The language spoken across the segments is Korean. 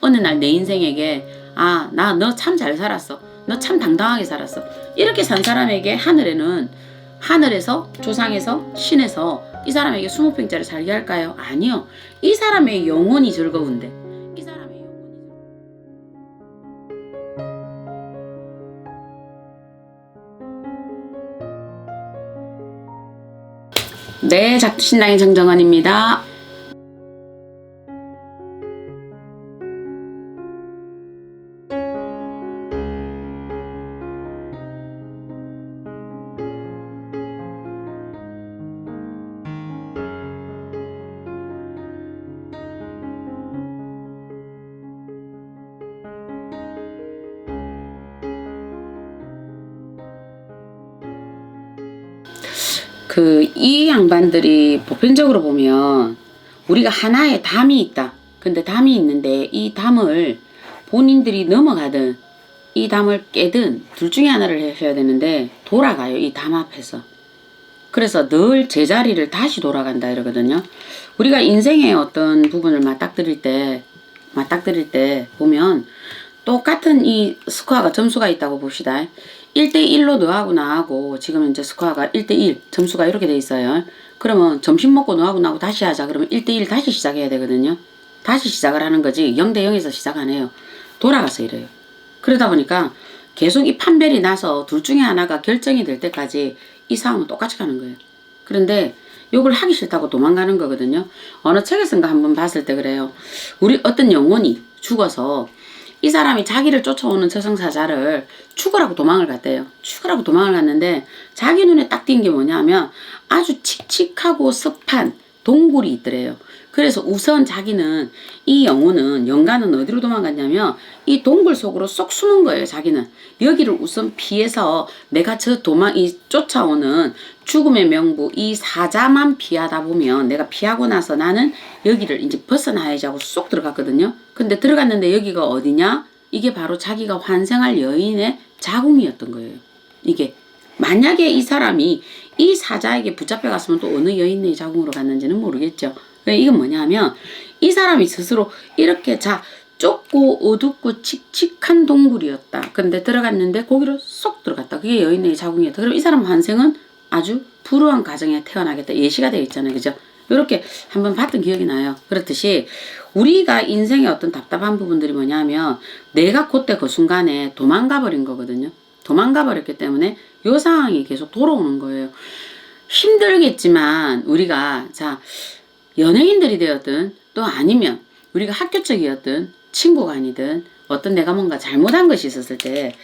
어느 날 내 인생에게 아, 나 너 참 잘 살았어. 너 참 당당하게 살았어. 이렇게 산 사람에게 하늘에서 조상에서 신에서 이 사람에게 20평짜리 살게 할까요? 아니요. 이 사람의 영혼이 즐거운데 이 사람의 영혼이 네, 작두신당의 정정원입니다. 이 양반들이 보편적으로 보면 우리가 하나의 담이 있다. 근데 담이 있는데 이 담을 본인들이 넘어가든 이 담을 깨든 둘 중에 하나를 하셔야 되는데 돌아가요. 이 담 앞에서. 그래서 늘 제자리를 다시 돌아간다 이러거든요. 우리가 인생의 어떤 부분을 맞닥뜨릴 때 보면 똑같은 이 스코어가 점수가 있다고 봅시다. 1대1로 너하고 나하고 지금 현재 스코어가 1대1 점수가 이렇게 돼 있어요. 그러면 점심 먹고 너하고 나하고 다시 하자. 그러면 1대1 다시 시작해야 되거든요. 다시 시작을 하는 거지 0대0에서 시작 안 해요. 돌아가서 이래요. 그러다 보니까 계속 이 판별이 나서 둘 중에 하나가 결정이 될 때까지 이 상황은 똑같이 가는 거예요. 그런데 욕을 하기 싫다고 도망가는 거거든요. 어느 책에선가 한번 봤을 때 그래요. 우리 어떤 영혼이 죽어서 이 사람이 자기를 쫓아오는 저승사자를 죽으라고 도망을 갔대요. 죽으라고 도망을 갔는데 자기 눈에 딱 띈 게 뭐냐면 아주 칙칙하고 습한 동굴이 있더래요. 그래서 우선 자기는 이 영혼은 영가는 어디로 도망갔냐면 이 동굴 속으로 쏙 숨은 거예요. 자기는 여기를 우선 피해서 내가 이 쫓아오는 죽음의 명부 이 사자만 피하다 보면 내가 피하고 나서 나는 여기를 이제 벗어나야지 하고 쏙 들어갔거든요. 근데 들어갔는데 여기가 어디냐? 이게 바로 자기가 환생할 여인의 자궁이었던 거예요. 이게 만약에 이 사람이 이 사자에게 붙잡혀 갔으면 또 어느 여인의 자궁으로 갔는지는 모르겠죠. 이건 뭐냐면 이 사람이 스스로 이렇게 좁고 어둡고 칙칙한 동굴이었다. 근데 들어갔는데 거기로 쏙 들어갔다. 그게 여인의 자궁이었다. 그럼 이 사람 환생은 아주 불우한 가정에 태어나겠다. 예시가 되어 있잖아요. 그죠? 이렇게 한번 봤던 기억이 나요. 그렇듯이 우리가 인생의 어떤 답답한 부분들이 뭐냐면 내가 그때 그 순간에 도망가 버린 거거든요. 도망가 버렸기 때문에 이 상황이 계속 돌아오는 거예요. 힘들겠지만 우리가 연예인들이 되었든 또 아니면 우리가 학교 쪽이었든 친구가 아니든 어떤 내가 뭔가 잘못한 것이 있었을 때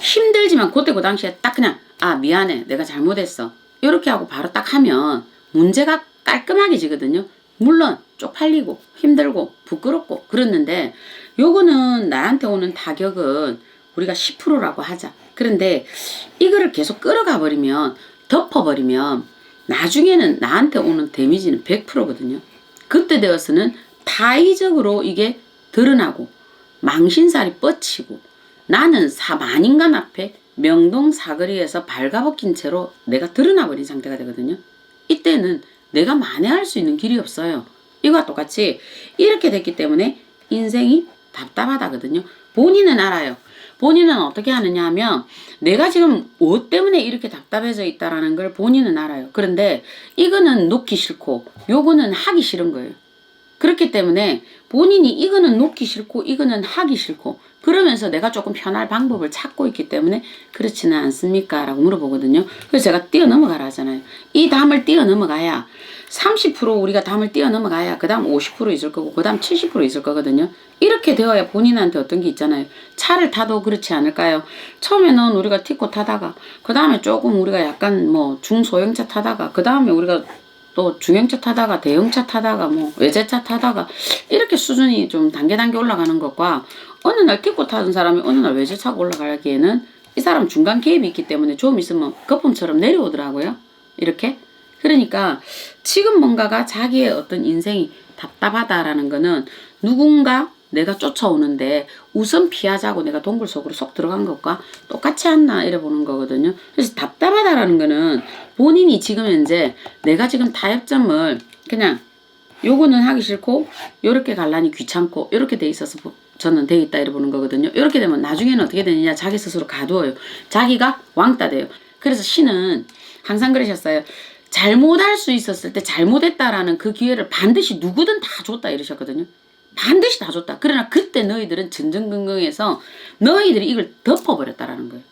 힘들지만 그때 그 당시에 딱 그냥 아 미안해 내가 잘못했어 이렇게 하고 바로 딱 하면 문제가 깔끔하게 지거든요. 물론 쪽팔리고 힘들고 부끄럽고 그랬는데 요거는 나한테 오는 타격은 우리가 10%라고 하자. 그런데 이거를 계속 끌어가 버리면 덮어버리면 나중에는 나한테 오는 데미지는 100%거든요. 그때 되어서는 타의적으로 이게 드러나고 망신살이 뻗치고 나는 만인간 앞에 명동사거리에서 발가벗긴 채로 내가 드러나버린 상태가 되거든요. 이때는 내가 만회할 수 있는 길이 없어요. 이거와 똑같이 이렇게 됐기 때문에 인생이 답답하다거든요. 본인은 알아요. 본인은 어떻게 하느냐 하면 내가 지금 뭐 때문에 이렇게 답답해져 있다라는 걸 본인은 알아요. 그런데 이거는 놓기 싫고 요거는 하기 싫은 거예요. 그렇기 때문에 본인이 이거는 놓기 싫고 이거는 하기 싫고 그러면서 내가 조금 편할 방법을 찾고 있기 때문에 그렇지는 않습니까? 라고 물어보거든요. 그래서 제가 뛰어넘어가라 하잖아요. 이 담을 뛰어넘어가야 30% 우리가 담을 뛰어넘어가야 그 다음 50% 있을 거고 그 다음 70% 있을 거거든요. 이렇게 되어야 본인한테 어떤 게 있잖아요. 차를 타도 그렇지 않을까요? 처음에는 우리가 티코 타다가 그 다음에 조금 우리가 약간 중소형차 타다가 그 다음에 우리가 또 중형차 타다가 대형차 타다가 외제차 타다가 이렇게 수준이 좀 단계 올라가는 것과 어느 날 티코 타던 사람이 어느 날 외제차가 올라가기에는 이 사람 중간 개입이 있기 때문에 좀 있으면 거품처럼 내려오더라고요. 이렇게. 그러니까 지금 뭔가가 자기의 어떤 인생이 답답하다라는 거는 누군가 내가 쫓아오는데 우선 피하자고 내가 동굴 속으로 쏙 들어간 것과 똑같지 않나 이래 보는 거거든요. 그래서 답답하다라는 거는 본인이 지금 현재 내가 지금 타협점을 그냥 요거는 하기 싫고 요렇게 갈라니 귀찮고 요렇게 돼 있어서 저는 돼 있다 이래 보는 거거든요. 요렇게 되면 나중에는 어떻게 되느냐, 자기 스스로 가두어요. 자기가 왕따 돼요. 그래서 신은 항상 그러셨어요. 잘못할 수 있었을 때 잘못했다라는 그 기회를 반드시 누구든 다 줬다 이러셨거든요. 반드시 다 줬다. 그러나 그때 너희들은 전전긍긍해서 너희들이 이걸 덮어버렸다라는 거예요.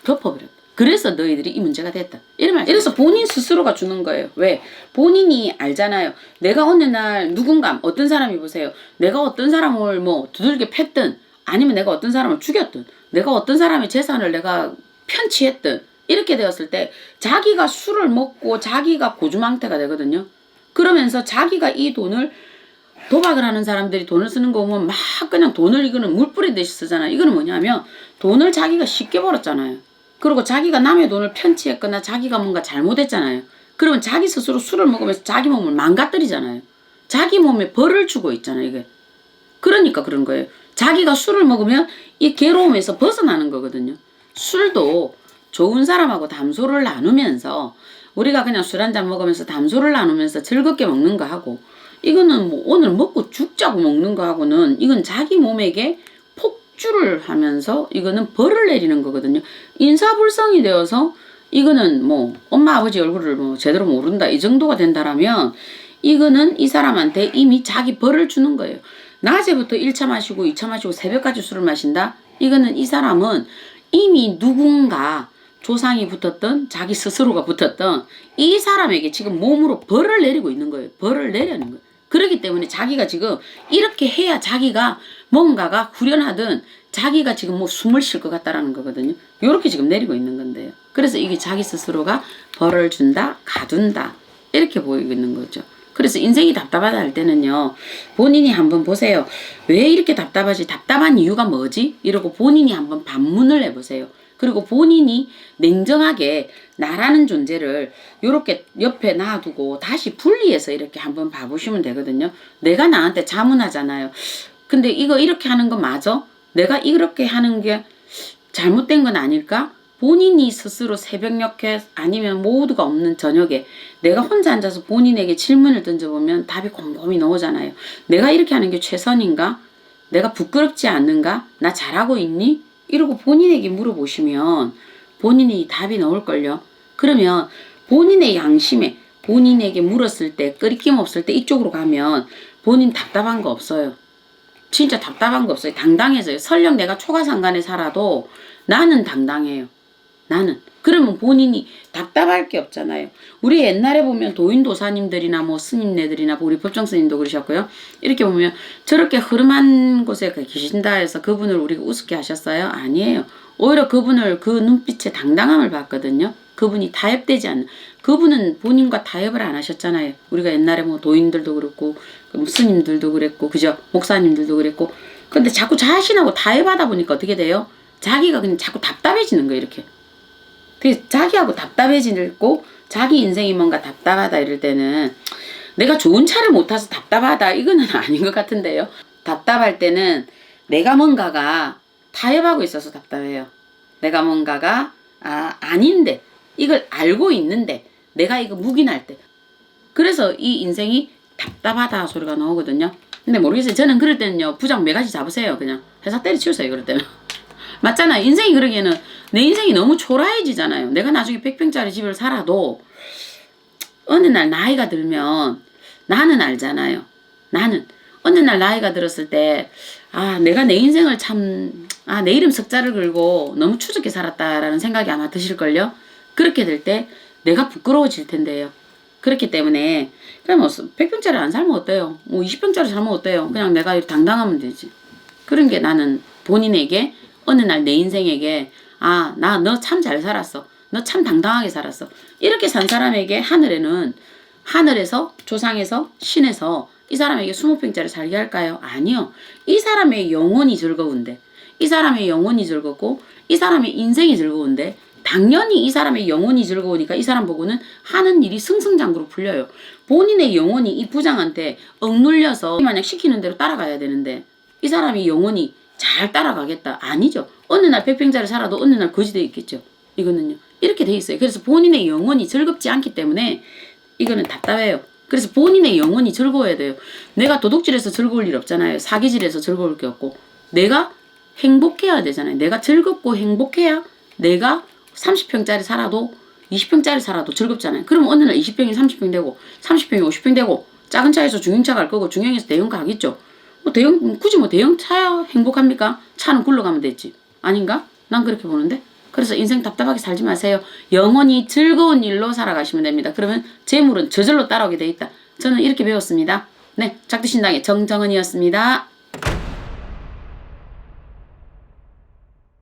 덮어버렸다. 그래서 너희들이 이 문제가 됐다. 이러면 이래서 본인 스스로가 주는 거예요. 왜? 본인이 알잖아요. 내가 어느 날 누군가 어떤 사람이 보세요. 내가 어떤 사람을 뭐 두들겨 팼든 아니면 내가 어떤 사람을 죽였든 내가 어떤 사람의 재산을 내가 편취했든 이렇게 되었을 때 자기가 술을 먹고 자기가 고주망태가 되거든요. 그러면서 자기가 이 돈을 도박을 하는 사람들이 돈을 쓰는 거 보면 막 그냥 돈을 이거는 물 뿌리듯이 쓰잖아요. 이거는 뭐냐면 돈을 자기가 쉽게 벌었잖아요. 그리고 자기가 남의 돈을 편취했거나 자기가 뭔가 잘못했잖아요. 그러면 자기 스스로 술을 먹으면서 자기 몸을 망가뜨리잖아요. 자기 몸에 벌을 주고 있잖아요. 이게. 그러니까 그런 거예요. 자기가 술을 먹으면 이 괴로움에서 벗어나는 거거든요. 술도 좋은 사람하고 담소를 나누면서 우리가 그냥 술 한잔 먹으면서 담소를 나누면서 즐겁게 먹는 거 하고 이거는 뭐 오늘 먹고 죽자고 먹는 거 하고는 이건 자기 몸에게 폭주를 하면서 이거는 벌을 내리는 거거든요. 인사불성이 되어서 이거는 뭐 엄마 아버지 얼굴을 뭐 제대로 모른다 이 정도가 된다라면 이거는 이 사람한테 이미 자기 벌을 주는 거예요. 낮에부터 1차 마시고 2차 마시고 새벽까지 술을 마신다? 이거는 이 사람은 이미 누군가 조상이 붙었던 자기 스스로가 붙었던 이 사람에게 지금 몸으로 벌을 내리고 있는 거예요. 벌을 내려는 거예요. 그렇기 때문에 자기가 지금 이렇게 해야 자기가 뭔가가 후련하든 자기가 지금 뭐 숨을 쉴 것 같다라는 거거든요. 요렇게 지금 내리고 있는 건데요. 그래서 이게 자기 스스로가 벌을 준다, 가둔다 이렇게 보이고 있는 거죠. 그래서 인생이 답답하다 할 때는요. 본인이 한번 보세요. 왜 이렇게 답답하지? 답답한 이유가 뭐지? 이러고 본인이 한번 반문을 해보세요. 그리고 본인이 냉정하게 나라는 존재를 이렇게 옆에 놔두고 다시 분리해서 이렇게 한번 봐보시면 되거든요. 내가 나한테 자문하잖아요. 근데 이거 이렇게 하는 거 맞아? 내가 이렇게 하는 게 잘못된 건 아닐까? 본인이 스스로 새벽녘에 아니면 모두가 없는 저녁에 내가 혼자 앉아서 본인에게 질문을 던져보면 답이 곰곰이 나오잖아요. 내가 이렇게 하는 게 최선인가? 내가 부끄럽지 않는가? 나 잘하고 있니? 이러고 본인에게 물어보시면 본인이 답이 나올걸요. 그러면 본인의 양심에 본인에게 물었을 때 끄리낌 없을 때 이쪽으로 가면 본인 답답한 거 없어요. 진짜 답답한 거 없어요. 당당해져요. 설령 내가 초가상간에 살아도 나는 당당해요. 나는. 그러면 본인이 답답할 게 없잖아요. 우리 옛날에 보면 도인도사님들이나 뭐 스님네들이나 우리 법정스님도 그러셨고요. 이렇게 보면 저렇게 흐름한 곳에 계신다 해서 그분을 우리가 우습게 하셨어요? 아니에요. 오히려 그분을 그 눈빛에 당당함을 봤거든요. 그분이 타협되지 않는. 그분은 본인과 타협을 안 하셨잖아요. 우리가 옛날에 뭐 도인들도 그렇고 스님들도 그랬고 그죠? 목사님들도 그랬고. 근데 자꾸 자신하고 타협하다 보니까 어떻게 돼요? 자기가 그냥 자꾸 답답해지는 거예요. 이렇게. 자기하고 답답해지고 자기 인생이 뭔가 답답하다 이럴 때는 내가 좋은 차를 못 타서 답답하다 이거는 아닌 것 같은데요. 답답할 때는 내가 뭔가가 타협하고 있어서 답답해요. 내가 뭔가가 아닌데 이걸 알고 있는데 내가 이거 묵인할 때 그래서 이 인생이 답답하다 소리가 나오거든요. 근데 모르겠어요. 저는 그럴 때는요. 부장 매가지 잡으세요. 그냥 회사 때려치우세요. 그럴 때는. 맞잖아요. 인생이 그러기에는 내 인생이 너무 초라해지잖아요. 내가 나중에 100평짜리 집을 살아도 어느 날 나이가 들면 나는 알잖아요. 나는 어느 날 나이가 들었을 때 내가 내 인생을 참 내 이름 석자를 걸고 너무 추적해 살았다라는 생각이 아마 드실걸요. 그렇게 될 때 내가 부끄러워질 텐데요. 그렇기 때문에 그냥 뭐 100평짜리 안 살면 어때요? 뭐 20평짜리 살면 어때요? 그냥 내가 당당하면 되지. 그런 게 나는 본인에게 어느 날 내 인생에게 나 너 참 잘 살았어. 너 참 당당하게 살았어. 이렇게 산 사람에게 하늘에서 조상에서 신에서 이 사람에게 20평짜리 살게 할까요? 아니요. 이 사람의 영혼이 즐거운데 이 사람의 영혼이 즐겁고 이 사람의 인생이 즐거운데 당연히 이 사람의 영혼이 즐거우니까 이 사람 보고는 하는 일이 승승장구로 풀려요. 본인의 영혼이 이 부장한테 억눌려서 만약 시키는 대로 따라가야 되는데 이 사람이 영혼이 잘 따라가겠다. 아니죠. 어느 날 100평짜리 살아도 어느 날 거지 돼 있겠죠. 이거는요. 이렇게 돼 있어요. 그래서 본인의 영혼이 즐겁지 않기 때문에 이거는 답답해요. 그래서 본인의 영혼이 즐거워야 돼요. 내가 도둑질해서 즐거울 일 없잖아요. 사기질해서 즐거울 게 없고 내가 행복해야 되잖아요. 내가 즐겁고 행복해야 내가 30평짜리 살아도 20평짜리 살아도 즐겁잖아요. 그럼 어느 날 20평이 30평 되고 30평이 50평 되고 작은 차에서 중형차 갈 거고 중형에서 대형 가겠죠. 뭐 대형 굳이 뭐 대형 차야 행복합니까? 차는 굴러가면 됐지. 아닌가? 난 그렇게 보는데. 그래서 인생 답답하게 살지 마세요. 영원히 즐거운 일로 살아가시면 됩니다. 그러면 재물은 저절로 따라오게 돼 있다. 저는 이렇게 배웠습니다. 네, 작두신당의 정정은이었습니다.